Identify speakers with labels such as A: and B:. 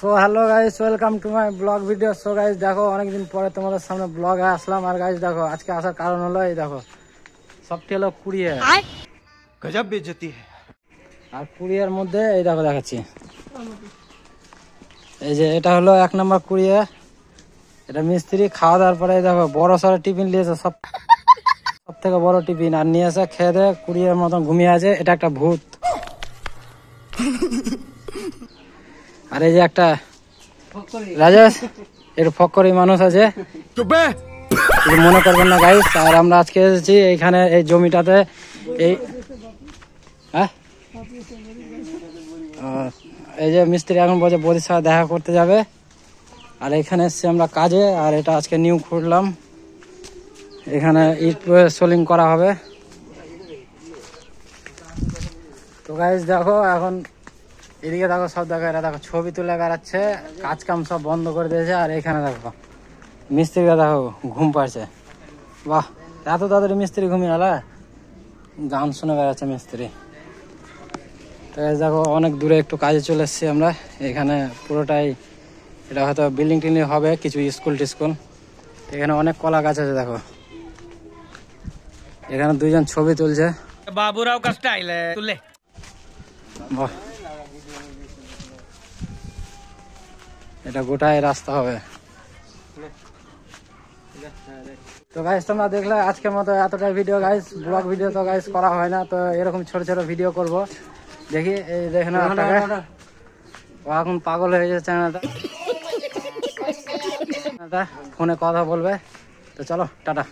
A: So hello guys, welcome to my blog video. So guys দেখো, অনেকদিন পরে তোমাদের সামনে ব্লগে আসলাম। আর গাইস দেখো, আজকে আসার কারণ হলো এই দেখো, সবটি হলো কুরিয়ার।
B: গজব বেইজ্জতি है।
A: আর কুরিয়ার মধ্যে এই দেখো দেখাচ্ছি, এই যে এটা হলো 1 নম্বর কুরিয়ার। এটা মিস্ত্রি খাওয়া দাওয়ার পরে এই দেখো বড় সড়ো টিফিন নিয়েছে, সব থেকে বড় টিফিন। আর নিয়ে এসে খেয়ে দেয়ে কুরিয়ার মতন ঘুমিয়ে আছে। এটা একটা ভূত। আর এই যে একটা রাজেশ, একটু ফক্করি মানুষ আছে, কিছু মনে করবেন না গাইস। আর আমরা আজকে এসেছি এইখানে এই জমিটাতে, এই এই যে মিস্ত্রি এখন বলছে বৌদির সাথে দেখা করতে যাবে। আর এখানে এসছি আমরা কাজে। আর এটা আজকে নিউ খুঁড়লাম, এখানে ইট সোলিং করা হবে। তো গাইস দেখো, এখন এদিকে দেখো সব দেখো, এরা দেখো ছবি তুলে বেড়াচ্ছে, কাজ কাম সব বন্ধ করে দিয়েছে। আর এখানে দেখো মিস্ত্রিরা দেখো ঘুম পাচ্ছে। বাহ, এত তাড়াতাড়ি মিস্ত্রি ঘুমিয়ে গেল, গান শুনে বেড়াচ্ছে মিস্ত্রি। তো দেখো অনেক দূরে একটু কাজে চলে এসেছি আমরা। এখানে পুরোটাই এটা হয়তো বিল্ডিং টিল্ডিং হবে, কিছু স্কুল টিস্কুল। এখানে অনেক কলা গাছ আছে দেখো। এখানে দুইজন ছবি তুলছে।
B: बाबूराव का स्टाइल है तुले।
A: বাহ, এটা গোটাই রাস্তা হবে। তো গাইস তোমরা দেখলে আজকের মতো এতটাই ভিডিও গাইস। ব্লগ ভিডিও তো গাইস করা হয় না, তো এরকম ছোট ছোট ভিডিও করব। দেখি এই দেখেন, ও এখন পাগল হয়ে গেছে চ্যানেলটা, ফোনে কথা বলবে। তো চলো টাটা।